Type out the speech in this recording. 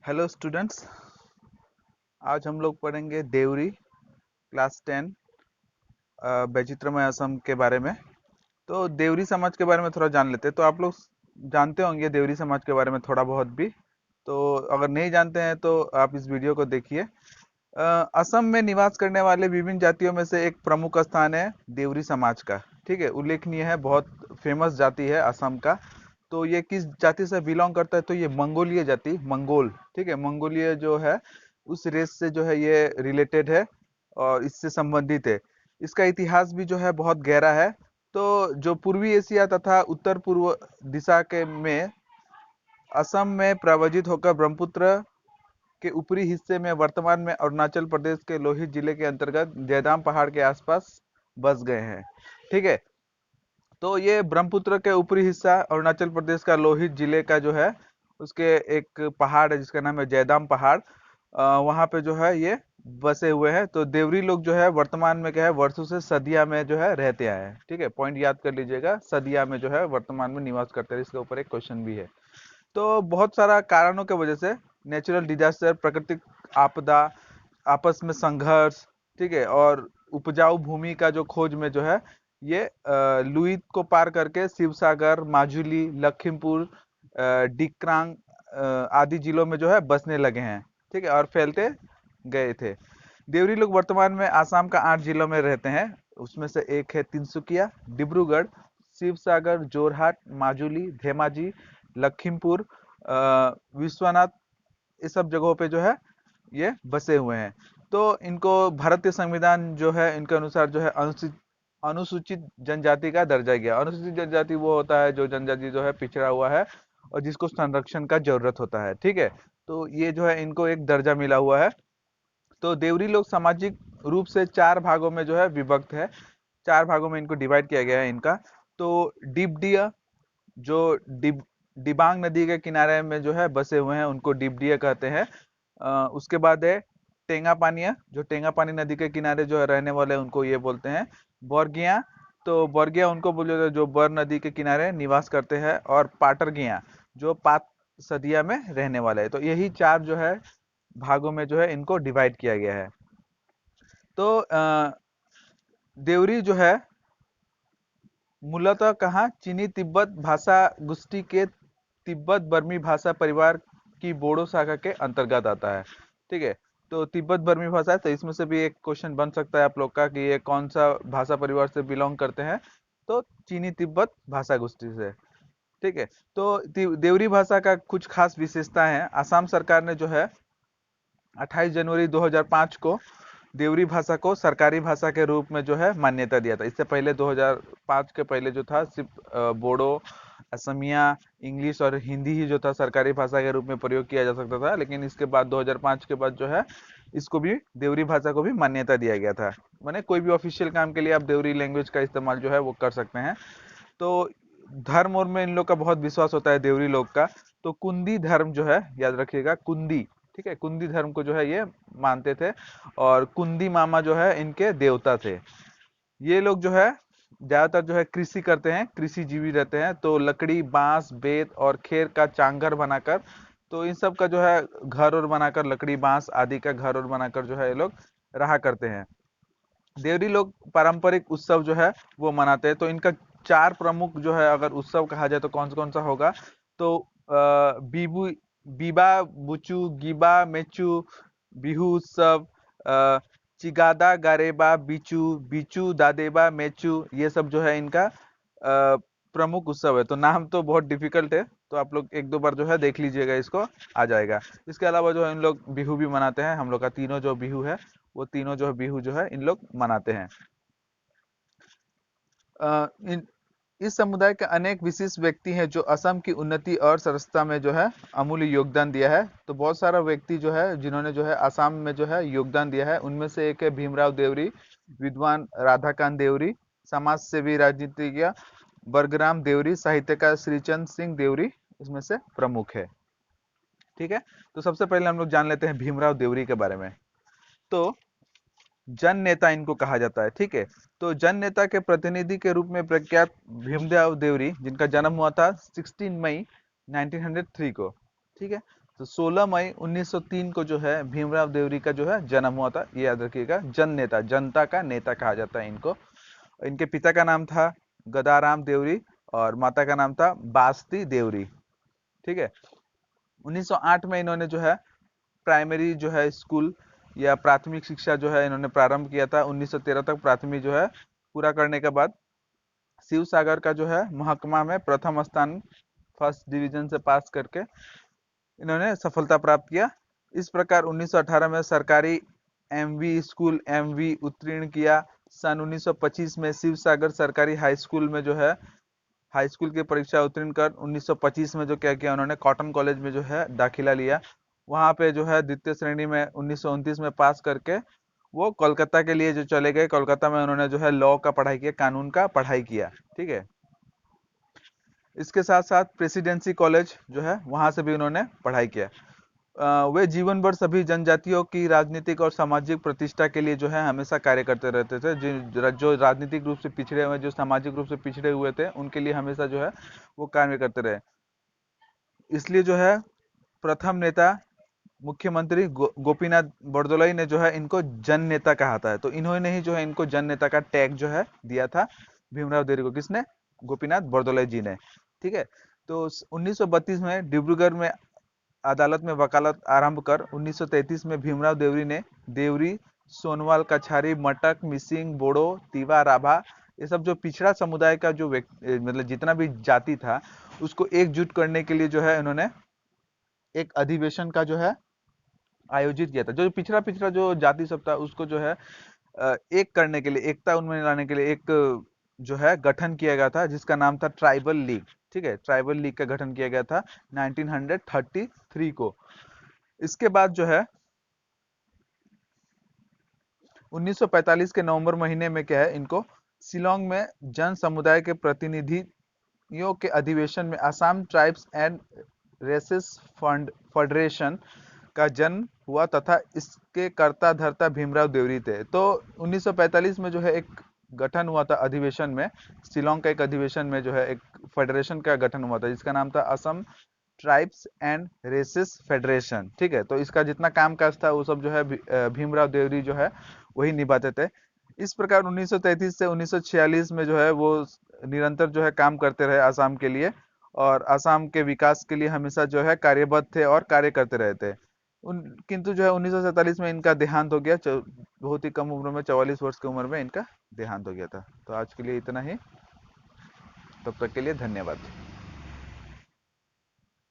Hello students. आज हम लोग पढ़ेंगे देवरी क्लास 10 बेचित्रमय असम के बारे में। तो देवरी समाज के बारे में थोड़ा जान लेते हैं। तो आप लोग जानते होंगे देवरी समाज के बारे में थोड़ा बहुत भी। तो अगर नहीं जानते हैं तो आप इस वीडियो को देखिए। असम में निवास करने वाले विभिन्न जातियों में से एक प्रमुख स्थान है देवरी समाज का। ठीक है, उल्लेखनीय है, बहुत फेमस जाति है असम का। तो ये किस जाति से बिलोंग करता है? तो ये मंगोलीय जाति, मंगोल। ठीक है, मंगोलीय जो है उस रेस से जो है ये रिलेटेड है और इससे संबंधित है। इसका इतिहास भी जो है बहुत गहरा है। तो जो पूर्वी एशिया तथा उत्तर पूर्व दिशा के में असम में प्रवजित होकर ब्रह्मपुत्र के ऊपरी हिस्से में वर्तमान में अरुणाचल प्रदेश के लोहित जिले के अंतर्गत जयदाम पहाड़ के आसपास बस गए हैं। ठीक है, तो ये ब्रह्मपुत्र के ऊपरी हिस्सा अरुणाचल प्रदेश का लोहित जिले का जो है उसके एक पहाड़ है जिसका नाम है जयदाम पहाड़। वहाँ पे जो है ये बसे हुए हैं। तो देवरी लोग जो है वर्तमान में क्या है, वर्षों से सदिया में जो है रहते आए हैं। ठीक है, पॉइंट याद कर लीजिएगा, सदिया में जो है वर्तमान में निवास करते हैं। इसके ऊपर एक क्वेश्चन भी है। तो बहुत सारा कारणों की वजह से, नेचुरल डिजास्टर, प्राकृतिक आपदा, आपस में संघर्ष, ठीक है, और उपजाऊ भूमि का जो खोज में जो है ये लुइत को पार करके शिवसागर, माजुली, लखीमपुर, डिक्रांग आदि जिलों में जो है बसने लगे हैं। ठीक है, और फैलते गए थे। देवरी लोग वर्तमान में आसाम का 8 जिलों में रहते हैं। उसमें से एक है तिनसुकिया, डिब्रूगढ़, शिवसागर, जोरहाट, माजुली, धेमाजी, लखीमपुर, विश्वनाथ। इस सब जगहों पे जो है ये बसे हुए हैं। तो इनको भारतीय संविधान जो है इनके अनुसार जो है अनुसूचित जनजाति का दर्जा गया। अनुसूचित जनजाति वो होता है जो जनजाति जो है पिछड़ा हुआ है और जिसको संरक्षण का जरूरत होता है। ठीक है, तो ये जो है इनको एक दर्जा मिला हुआ है। तो देवरी लोग सामाजिक रूप से 4 भागों में जो है विभक्त है। 4 भागों में इनको डिवाइड किया गया है इनका। तो डिबडिया, जो डिबांग नदी के किनारे में जो है बसे हुए हैं उनको डिबडिया कहते हैं। उसके बाद है टेंगा पानिया, जो टेंगा पानी नदी के किनारे जो है रहने वाले हैं, उनको ये बोलते हैं बोरगिया। तो बोरगिया उनको बोले जो बर नदी के किनारे निवास करते हैं। और पाटरगिया जो पात सदिया में रहने वाले हैं। तो यही 4 जो है भागों में जो है इनको डिवाइड किया गया है। तो देवरी जो है मूलतः कहाँ, चीनी तिब्बत भाषा गोष्ठी के तिब्बत बर्मी भाषा परिवार की बोडो शाखा के अंतर्गत आता है। ठीक है, तो तिब्बत बर्मी भाषा है, तो इसमें से भी एक क्वेश्चन बन सकता है आप लोग का कि ये कौन सा भाषा परिवार से बिलोंग करते हैं। तो चीनी तिब्बत भाषा गोष्ठी से। ठीक है, तो देवरी भाषा का कुछ खास विशेषता है। असम सरकार ने जो है 28 जनवरी 2005 को देवरी भाषा को सरकारी भाषा के रूप में जो है मान्यता दिया था। इससे पहले 2005 के पहले जो था सिर्फ बोडो, असमिया, इंग्लिश और हिंदी ही जो था सरकारी भाषा के रूप में प्रयोग किया जा सकता था। लेकिन इसके बाद 2005 के बाद जो है इसको भी, देवरी भाषा को भी मान्यता दिया गया था। माने कोई भी ऑफिशियल काम के लिए आप देवरी लैंग्वेज का इस्तेमाल जो है वो कर सकते हैं। तो धर्म और में इन लोग का बहुत विश्वास होता है देवरी लोग का। तो कुंदी धर्म जो है, याद रखिएगा कुंदी। ठीक है, कुंदी धर्म को जो है ये मानते थे। और कुंदी मामा जो है इनके देवता थे। ये लोग जो है ज्यादातर जो है कृषि करते हैं, कृषि जीवी रहते हैं। तो लकड़ी, बांस, बेत और खेर का चांगर बनाकर, तो इन सब का जो है घर और बनाकर, लकड़ी बांस आदि का घर और बनाकर जो है ये लोग रहा करते हैं। देवरी लोग पारंपरिक उत्सव जो है वो मनाते हैं। तो इनका 4 प्रमुख जो है अगर उत्सव कहा जाए तो कौन सा होगा? तो बीबू, बीबा बुचू, गीबा मेचू, बिहू उत्सव, चिगादा गारेबा, बिचू बिचू दादेबा मेचू, ये सब जो है इनका प्रमुख उत्सव है। तो नाम तो बहुत डिफिकल्ट है, तो आप लोग एक दो बार जो है देख लीजिएगा, इसको आ जाएगा। इसके अलावा जो है इन लोग बिहू भी मनाते हैं। हम लोग का तीनों जो बिहू है वो तीनों जो है बिहू जो है इन लोग मनाते हैं। अ, इन इस समुदाय के अनेक विशिष्ट व्यक्ति हैं जो असम की उन्नति और सरसता में जो है अमूल्य योगदान दिया है। तो बहुत सारा व्यक्ति जो है जिन्होंने जो है असम में जो है योगदान दिया है, उनमें से एक है भीमराव देवरी, विद्वान राधाकांत देवरी, समाज सेवी, राजनीतिज्ञ बरगराम देवरी, साहित्यकार श्रीचंद सिंह देवरी इसमें से प्रमुख है। ठीक है, तो सबसे पहले हम लोग जान लेते हैं भीमराव देवरी के बारे में। तो जन नेता इनको कहा जाता है। ठीक है, तो जन नेता के प्रतिनिधि के रूप में प्रख्यात भीमराव देवरी, जिनका जन्म हुआ था 16 मई 1903 को। ठीक है, तो 16 मई 1903 को जो है भीमराव देवरी का जो है जन्म हुआ था। ये याद रखिएगा, जन नेता, जनता का नेता कहा जाता है इनको। इनके पिता का नाम था गदाराम देवरी और माता का नाम था बास्ती देवरी। ठीक है। 1908 में इन्होंने जो है प्राइमरी जो है स्कूल या प्राथमिक शिक्षा जो है इन्होंने प्रारंभ किया था। 1913 तक प्राथमिक जो है पूरा करने के बाद शिव सागर का जो है महकमा में प्रथम स्थान फर्स्ट डिवीजन से पास करके इन्होंने सफलता प्राप्त किया। इस प्रकार 1918 में सरकारी एमवी स्कूल एमवी उत्तीर्ण किया। सन 1925 में शिव सागर सरकारी हाई स्कूल में जो है हाई स्कूल की परीक्षा उत्तीर्ण कर 1925 में जो क्या किया उन्होंने कॉटन कॉलेज में जो है दाखिला लिया। वहां पे जो है द्वितीय श्रेणी में 1929 में पास करके वो कोलकाता के लिए जो चले गए। कोलकाता में उन्होंने जो है लॉ का पढ़ाई किया, कानून का पढ़ाई किया। ठीक है। इसके साथ साथ प्रेसिडेंसी कॉलेज जो है वहां से भी उन्होंने पढ़ाई किया। वे जीवन भर सभी जनजातियों की राजनीतिक और सामाजिक प्रतिष्ठा के लिए जो है हमेशा कार्य करते रहते थे। जो राजनीतिक रूप से पिछड़े हुए, जो सामाजिक रूप से पिछड़े हुए थे, उनके लिए हमेशा जो है वो कार्य करते रहे। इसलिए जो है प्रथम नेता मुख्यमंत्री गोपीनाथ बरदलोई ने जो है इनको जन नेता कहा था। तो इन्होंने ही जो है इनको जन नेता का टैग जो है दिया था भीमराव देवरी को। किसने? गोपीनाथ बरदलोई जी ने। ठीक है। तो 1932 में डिब्रूगढ़ में अदालत में वकालत आरंभ कर 1933 में भीमराव देवरी ने देवरी, सोनवाल, कछारी, मटक, मिसिंग, बोडो, तिवा, राभा, ये सब जो पिछड़ा समुदाय का जो मतलब जितना भी जाति था उसको एकजुट करने के लिए जो है इन्होंने एक अधिवेशन का जो है आयोजित किया था। जो पिछड़ा पिछड़ा जो जाति सब था उसको जो है एक करने के लिए, एकता उनमें लाने के लिए एक जो है गठन किया गया था जिसका नाम था ट्राइबल लीग। ठीक है। ट्राइबल लीग का गठन किया गया था 1933 को। इसके बाद जो है 1945 के नवंबर महीने में क्या है इनको शिलोंग में जन समुदाय के प्रतिनिधियों के अधिवेशन में Assam tribes and races fund federation का जन्म हुआ तथा इसके कर्ता धर्ता भीमराव देवरी थे। तो 1945 में जो है एक गठन हुआ था अधिवेशन में, शिलोंग का एक अधिवेशन में जो है एक फेडरेशन का गठन हुआ था जिसका नाम था Assam tribes and races federation. ठीक है। तो इसका जितना काम काज था वो सब जो है भीमराव देवरी जो है वही निभाते थे। इस प्रकार 1933 से 1946 में जो है वो निरंतर जो है काम करते रहे असम के लिए और असम के विकास के लिए हमेशा जो है कार्यबद्ध थे और कार्य करते रहे थे। उन किंतु जो है 1947 में इनका देहांत हो गया। बहुत ही कम उम्र में, 44 वर्ष की उम्र में इनका देहांत हो गया था। तो आज के लिए इतना ही। तब तक के लिए धन्यवाद।